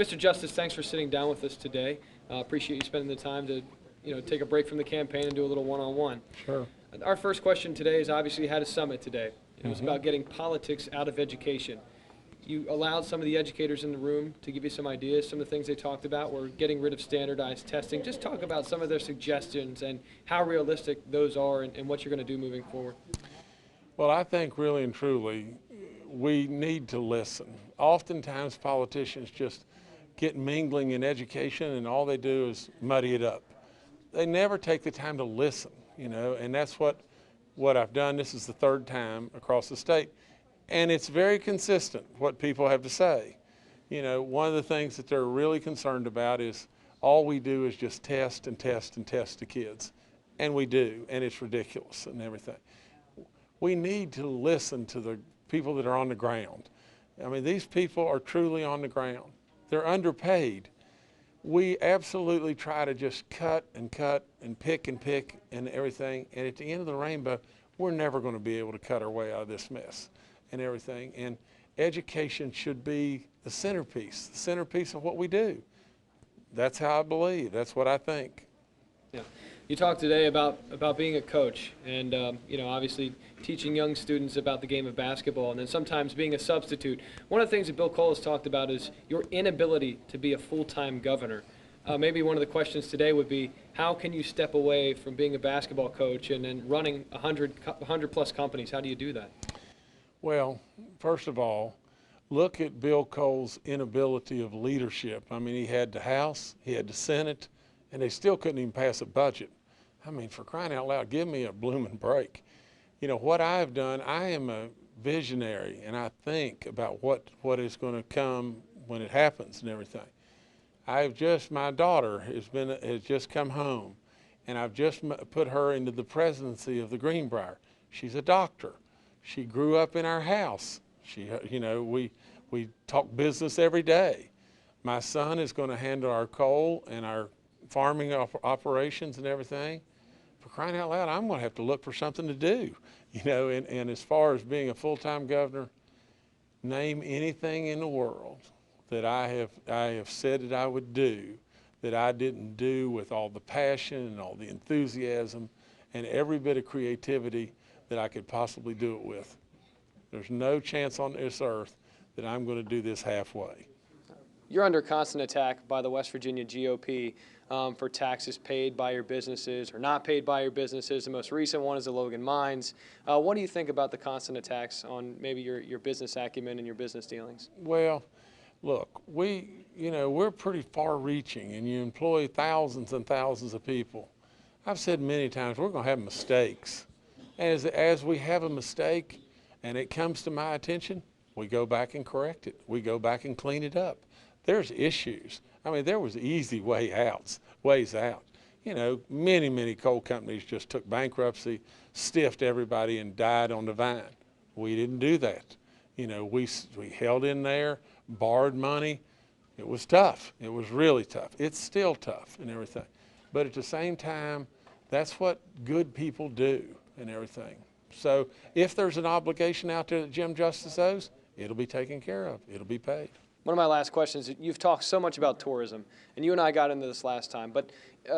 Mr. Justice, thanks for sitting down with us today. Appreciate you spending the time to, take a break from the campaign and do a little one-on-one. Sure. Our first question today is obviously you had a summit today. It was Mm-hmm. about getting politics out of education. You allowed some of the educators in the room to give you some ideas. Some of the things they talked about were getting rid of standardized testing. Just talk about some of their suggestions and how realistic those are and what you're going to do moving forward. Well, I think really and truly we need to listen. Oftentimes politicians just get mingling in education and all they do is muddy it up. They never take the time to listen, and that's what I've done. This is the third time across the state. And it's very consistent what people have to say. One of the things that they're really concerned about is all we do is just test and test and test the kids. And we do, and it's ridiculous and everything. We need to listen to the people that are on the ground. I mean, these people are truly on the ground. They're underpaid. We absolutely try to just cut and pick and everything. And at the end of the rainbow, we're never going to be able to cut our way out of this mess and everything. And education should be the centerpiece of what we do. That's how I believe. That's what I think. Yeah. You talked today about being a coach and, obviously teaching young students about the game of basketball and then sometimes being a substitute. One of the things that Bill Cole has talked about is your inability to be a full-time governor. Maybe one of the questions today would be, how can you step away from being a basketball coach and then running 100 plus companies? How do you do that? Well, first of all, look at Bill Cole's inability of leadership. I mean, he had the House, he had the Senate, and they still couldn't even pass a budget. I mean, for crying out loud, give me a blooming break. What I've done, I am a visionary, and I think about what is going to come when it happens and everything. My daughter has just come home, and I've just put her into the presidency of the Greenbrier. She's a doctor. She grew up in our house. We talk business every day. My son is going to handle our coal and our farming operations and everything. For crying out loud, I'm going to have to look for something to do. And as far as being a full-time governor, name anything in the world that I have said that I would do that I didn't do with all the passion and all the enthusiasm and every bit of creativity that I could possibly do it with. There's no chance on this earth that I'm going to do this halfway. You're under constant attack by the West Virginia GOP for taxes paid by your businesses or not paid by your businesses. The most recent one is the Logan Mines. What do you think about the constant attacks on maybe your business acumen and your business dealings? Well, look, we're pretty far-reaching, and you employ thousands and thousands of people. I've said many times we're going to have mistakes. As we have a mistake and it comes to my attention, we go back and correct it. We go back and clean it up. There's issues. I mean, there was easy ways out. Many coal companies just took bankruptcy, stiffed everybody, and died on the vine. We didn't do that. We held in there, borrowed money. It was tough. It was really tough. It's still tough and everything. But at the same time, that's what good people do and everything. So if there's an obligation out there that Jim Justice owes, it'll be taken care of. It'll be paid. One of my last questions, you've talked so much about tourism, and you and I got into this last time, but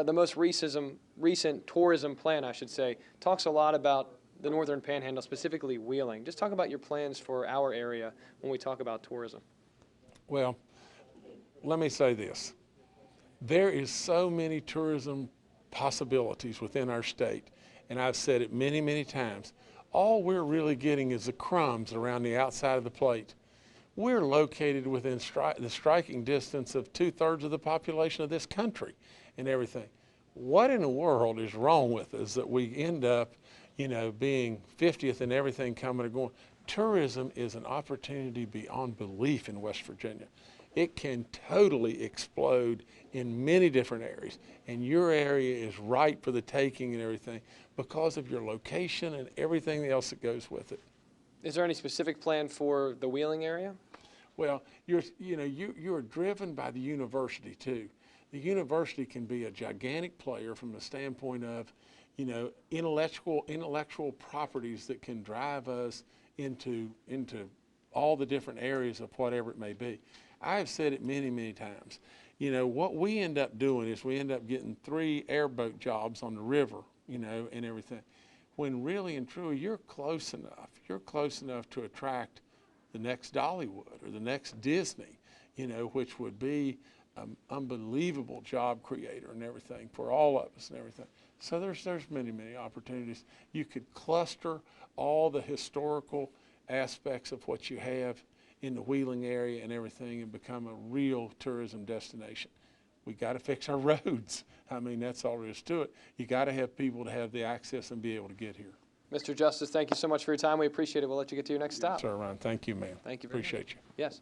the most recent tourism plan, I should say, talks a lot about the Northern Panhandle, specifically Wheeling. Just talk about your plans for our area when we talk about tourism. Well, let me say this. There is so many tourism possibilities within our state, and I've said it many times. All we're really getting is the crumbs around the outside of the plate. We're located within the striking distance of 2/3 of the population of this country and everything. What in the world is wrong with us that we end up, being 50th and everything coming and going? Tourism is an opportunity beyond belief in West Virginia. It can totally explode in many different areas, and your area is ripe for the taking and everything because of your location and everything else that goes with it. Is there any specific plan for the Wheeling area? Well, you're driven by the university too. The university can be a gigantic player from the standpoint of, intellectual properties that can drive us into all the different areas of whatever it may be. I have said it many, many times. You know, what we end up doing is we end up getting 3 airboat jobs on the river, you know, and everything. When really and truly, you're close enough. You're close enough to attract the next Dollywood or the next Disney, you know, which would be an unbelievable job creator and everything for all of us and everything. So there's many, many opportunities. You could cluster all the historical aspects of what you have in the Wheeling area and everything and become a real tourism destination. We got to fix our roads. I mean, that's all there is to it. You got to have people to have the access and be able to get here. Mr. Justice, thank you so much for your time. We appreciate it. We'll let you get to your next stop. Sir, Ryan, thank you, ma'am. Thank you very much. Appreciate you. Yes.